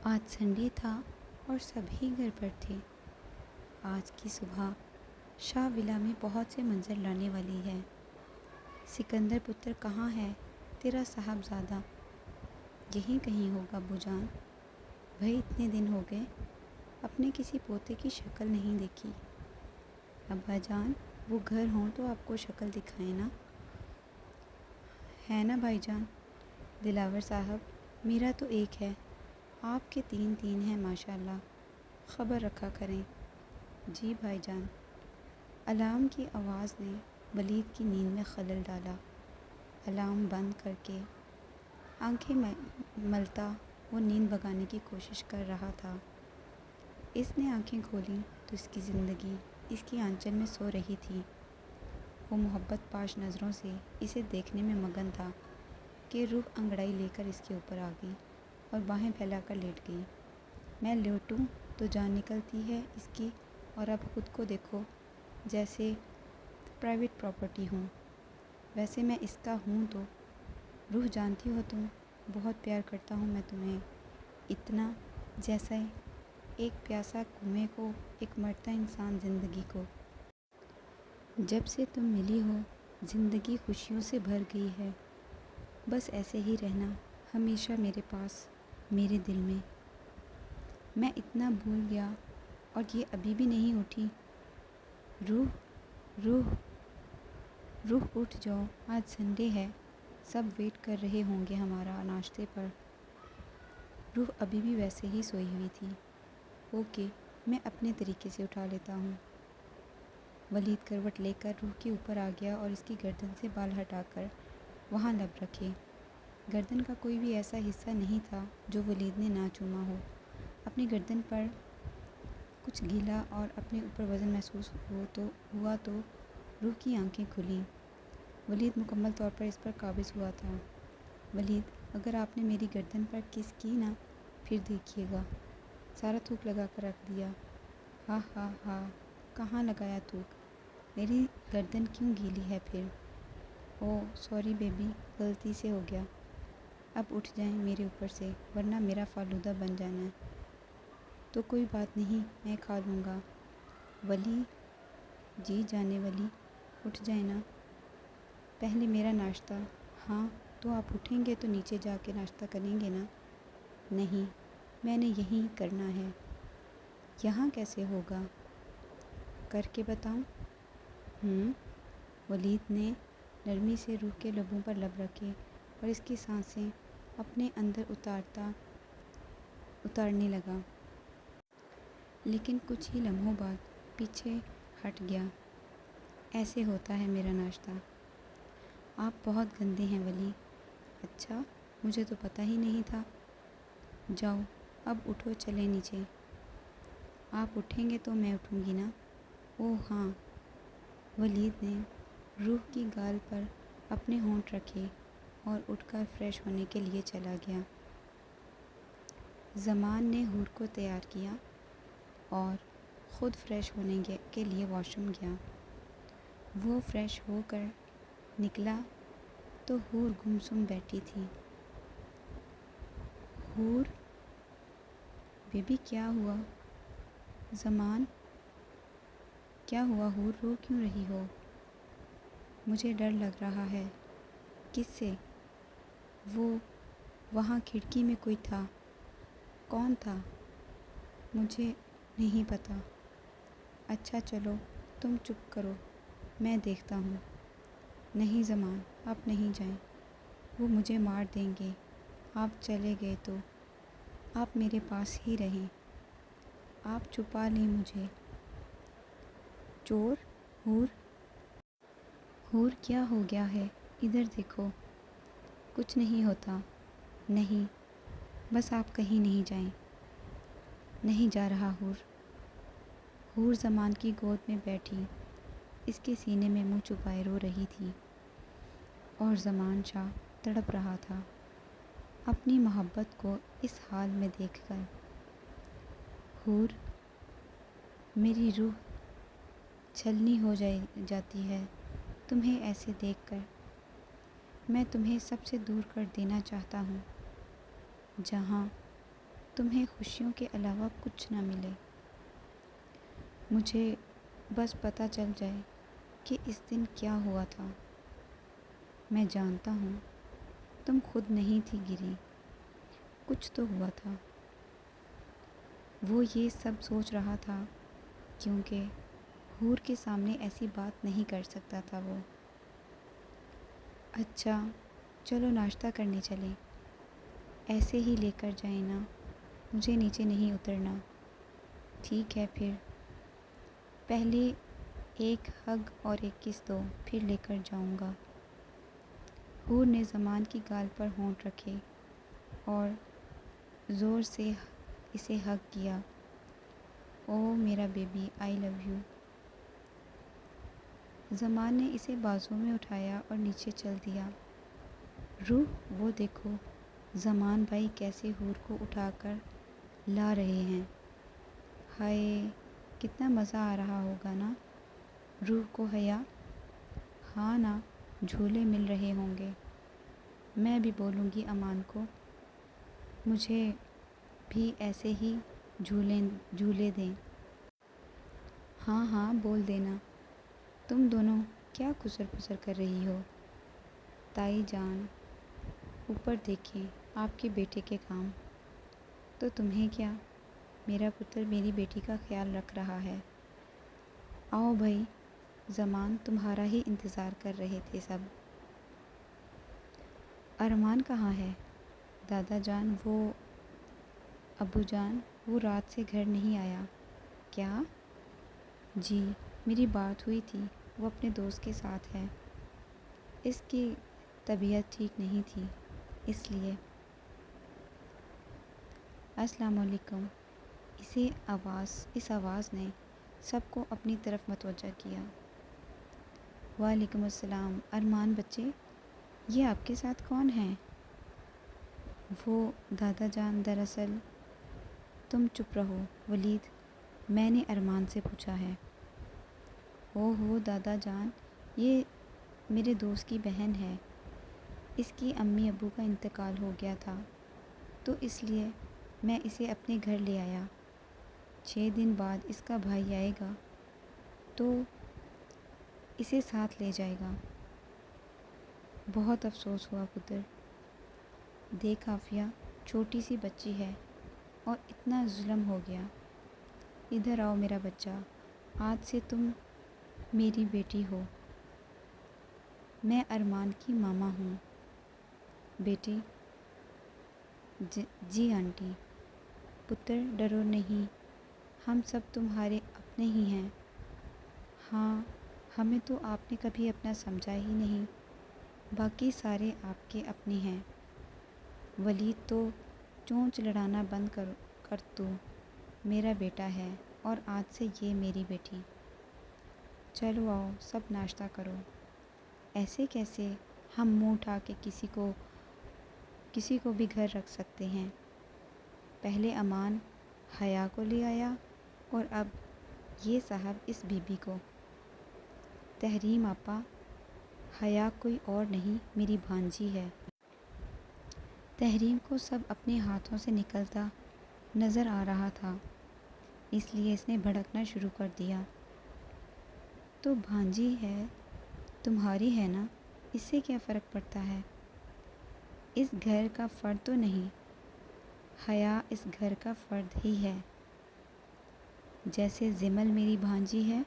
آج سنڈے تھا اور سبھی گھر پر تھے۔ آج کی صبح شاہ ولا میں بہت سے منظر لانے والی ہے۔ سکندر پتر کہاں ہے تیرا صاحبزادہ؟ یہیں کہیں ہوگا ابو جان۔ بھائی اتنے دن ہو گئے اپنے کسی پوتے کی شکل نہیں دیکھی۔ ابا جان وہ گھر ہوں تو آپ کو شکل دکھائیں نا۔ ہے نا بھائی جان؟ دلاور صاحب میرا تو ایک ہے، آپ کے تین تین ہیں ماشاءاللہ، خبر رکھا کریں۔ جی بھائی جان۔ الارم کی آواز نے ولید کی نیند میں خلل ڈالا۔ الارم بند کر کے آنکھیں ملتا وہ نیند بھگانے کی کوشش کر رہا تھا۔ اس نے آنکھیں کھولیں تو اس کی زندگی اس کی آنچل میں سو رہی تھی۔ وہ محبت پاش نظروں سے اسے دیکھنے میں مگن تھا کہ روح انگڑائی لے کر اس کے اوپر آ گئی اور باہیں پھیلا کر لیٹ گئی۔ میں لیٹوں تو جان نکلتی ہے اس کی، اور اب خود کو دیکھو جیسے پرائیویٹ پراپرٹی ہوں، ویسے میں اس کا ہوں تو۔ روح جانتی ہو تم بہت پیار کرتا ہوں میں تمہیں، اتنا جیسے ایک پیاسا کنویں کو، ایک مرتا انسان زندگی کو۔ جب سے تم ملی ہو زندگی خوشیوں سے بھر گئی ہے، بس ایسے ہی رہنا ہمیشہ میرے پاس، میرے دل میں۔ میں اتنا بھول گیا اور یہ ابھی بھی نہیں اٹھی۔ روح روح روح اٹھ جاؤ، آج سنڈے ہے، سب ویٹ کر رہے ہوں گے ہمارا ناشتے پر۔ روح ابھی بھی ویسے ہی سوئی ہوئی تھی۔ اوکے میں اپنے طریقے سے اٹھا لیتا ہوں۔ ولید کروٹ لے کر روح کے اوپر آ گیا اور اس کی گردن سے بال ہٹا کر وہاں لب رکھے۔ گردن کا کوئی بھی ایسا حصہ نہیں تھا جو ولید نے نہ چوما ہو۔ اپنی گردن پر کچھ گیلا اور اپنے اوپر وزن محسوس ہوا تو روح کی آنکھیں کھلیں۔ ولید مکمل طور پر اس پر قابض ہوا تھا۔ ولید اگر آپ نے میری گردن پر کس کی نا، پھر دیکھیے گا، سارا تھوک لگا کر رکھ دیا۔ ہاں ہاں ہاں، کہاں لگایا تھوک؟ میری گردن کیوں گیلی ہے پھر؟ او سوری بیبی، غلطی سے ہو گیا۔ اب اٹھ جائیں میرے اوپر سے ورنہ میرا فالودہ بن جانا ہے۔ تو کوئی بات نہیں میں کھا لوں گا۔ ولی جی جانے ولی اٹھ جائیں نا، پہلے میرا ناشتہ۔ ہاں تو آپ اٹھیں گے تو نیچے جا کے ناشتہ کریں گے نا؟ نہیں میں نے یہیں کرنا ہے۔ یہاں کیسے ہوگا؟ کر کے بتاؤں؟ ولید نے نرمی سے روح کے لبوں پر لب رکھے اور اس کی سانسیں اپنے اندر اتارنے لگا، لیکن کچھ ہی لمحوں بعد پیچھے ہٹ گیا۔ ایسے ہوتا ہے میرا ناشتہ۔ آپ بہت گندے ہیں ولی۔ اچھا مجھے تو پتہ ہی نہیں تھا۔ جاؤ اب اٹھو چلیں نیچے۔ آپ اٹھیں گے تو میں اٹھوں گی نا؟ اوہ ہاں۔ ولید نے روح کی گال پر اپنے ہونٹ رکھے اور اٹھ کر فریش ہونے کے لیے چلا گیا۔ زمان نے حور کو تیار کیا اور خود فریش ہونے کے لیے واش روم گیا۔ وہ فریش ہو کر نکلا تو حور گمسم بیٹھی تھی۔ حور بیبی کیا ہوا؟ زمان کیا ہوا حور، رو کیوں رہی ہو؟ مجھے ڈر لگ رہا ہے۔ کس سے؟ وہ وہاں کھڑکی میں کوئی تھا۔ کون تھا؟ مجھے نہیں پتہ۔ اچھا چلو تم چپ کرو میں دیکھتا ہوں۔ نہیں زمان آپ نہیں جائیں، وہ مجھے مار دیں گے۔ آپ چلے گئے تو آپ میرے پاس ہی رہیں۔ آپ چھپا لیں مجھے۔ چور حور حور کیا ہو گیا ہے؟ ادھر دیکھو۔ کچھ نہیں ہوتا۔ نہیں بس آپ کہیں نہیں جائیں۔ نہیں جا رہا حور۔ حور زمان کی گود میں بیٹھی اس کے سینے میں منہ چھپائے رو رہی تھی اور زمان شاہ تڑپ رہا تھا اپنی محبت کو اس حال میں دیکھ کر۔ حور میری روح چھلنی ہو جاتی ہے تمہیں ایسے دیکھ کر۔ میں تمہیں سب سے دور کر دینا چاہتا ہوں، جہاں تمہیں خوشیوں کے علاوہ کچھ نہ ملے۔ مجھے بس پتہ چل جائے کہ اس دن کیا ہوا تھا۔ میں جانتا ہوں تم خود نہیں تھی گری، کچھ تو ہوا تھا۔ وہ یہ سب سوچ رہا تھا کیونکہ حور کے سامنے ایسی بات نہیں کر سکتا تھا وہ۔ اچھا چلو ناشتہ کرنے چلیں۔ ایسے ہی لے کر جائیں نا، مجھے نیچے نہیں اترنا۔ ٹھیک ہے پھر، پہلے ایک ہگ اور ایک کس دو، پھر لے کر جاؤں گا۔ حور نے زمان کی گال پر ہونٹ رکھے اور زور سے اسے ہگ کیا۔ او میرا بیبی، آئی لو یو۔ زمان نے اسے بازوں میں اٹھایا اور نیچے چل دیا۔ روح وہ دیکھو زمان بھائی کیسے حور کو اٹھا کر لا رہے ہیں۔ ہائے کتنا مزہ آ رہا ہوگا نا روح کو حیا۔ ہاں نا، جھولے مل رہے ہوں گے۔ میں بھی بولوں گی امان کو مجھے بھی ایسے ہی جھولے دیں۔ ہاں ہاں بول دینا۔ تم دونوں کیا کسر پسر کر رہی ہو؟ تائی جان اوپر دیکھیں آپ کے بیٹے کے کام۔ تو تمہیں کیا، میرا پتر میری بیٹی کا خیال رکھ رہا ہے۔ آؤ بھائی، زمان تمہارا ہی انتظار کر رہے تھے سب۔ ارمان کہاں ہے؟ دادا جان ابو جان وہ رات سے گھر نہیں آیا۔ کیا؟ جی میری بات ہوئی تھی، وہ اپنے دوست کے ساتھ ہے۔ اس کی طبیعت ٹھیک نہیں تھی اس لیے۔ السلام علیکم۔ اس آواز نے سب کو اپنی طرف متوجہ کیا۔ وعلیکم السلام۔ ارمان بچے، یہ آپ کے ساتھ کون ہیں؟ وہ دادا جان دراصل تم چپ رہو ولید، میں نے ارمان سے پوچھا ہے۔ اوہو دادا جان، یہ میرے دوست کی بہن ہے۔ اس کی امی ابو کا انتقال ہو گیا تھا تو اس لیے میں اسے اپنے گھر لے آیا۔ 6 دن بعد اس کا بھائی آئے گا تو اسے ساتھ لے جائے گا۔ بہت افسوس ہوا پتر۔ دیکھ عافیہ، چھوٹی سی بچی ہے اور اتنا ظلم ہو گیا۔ ادھر آؤ میرا بچہ، آج سے تم میری بیٹی ہو۔ میں ارمان کی ماما ہوں۔ بیٹی؟ جی آنٹی۔ پتر ڈرو نہیں، ہم سب تمہارے اپنے ہی ہیں۔ ہاں، ہمیں تو آپ نے کبھی اپنا سمجھا ہی نہیں، باقی سارے آپ کے اپنے ہیں۔ ولید تو چونچ لڑانا بند کر تو میرا بیٹا ہے اور آج سے یہ میری بیٹی۔ چلو آؤ سب ناشتہ کرو۔ ایسے کیسے ہم منہ اٹھا کے کسی کو بھی گھر رکھ سکتے ہیں؟ پہلے امان حیا کو لے آیا اور اب یہ صاحب اس بی بی کو۔ تحریم آپا، حیا کوئی اور نہیں میری بھانجی ہے۔ تحریم کو سب اپنے ہاتھوں سے نکلتا نظر آ رہا تھا، اس لیے اس نے بھڑکنا شروع کر دیا۔ تو بھانجی ہے تمہاری ہے نا، اس سے کیا فرق پڑتا ہے؟ اس گھر کا فرد تو نہیں، حیا اس گھر کا فرد ہی ہے۔ جیسے زمل میری بھانجی ہے،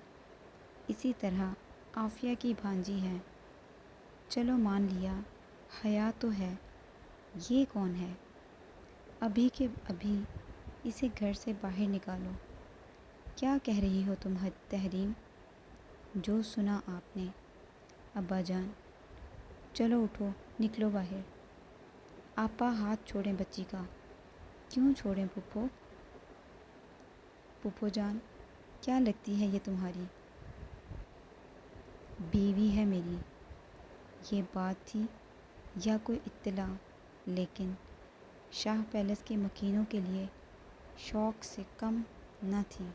اسی طرح عافیہ کی بھانجی ہے۔ چلو مان لیا، حیا تو ہے۔ یہ کون ہے؟ ابھی کے ابھی اسے گھر سے باہر نکالو۔ کیا کہہ رہی ہو تم تحریم؟ جو سنا آپ نے۔ ابا جان چلو اٹھو، نکلو باہر۔ آپا ہاتھ چھوڑیں بچی کا۔ کیوں چھوڑیں پھپھو؟ پھپھو جان کیا لگتی ہے یہ تمہاری؟ بیوی ہے میری۔ یہ بات تھی یا کوئی اطلاع؟ لیکن شاہ پیلس کے مکینوں کے لیے شوق سے کم نہ تھی۔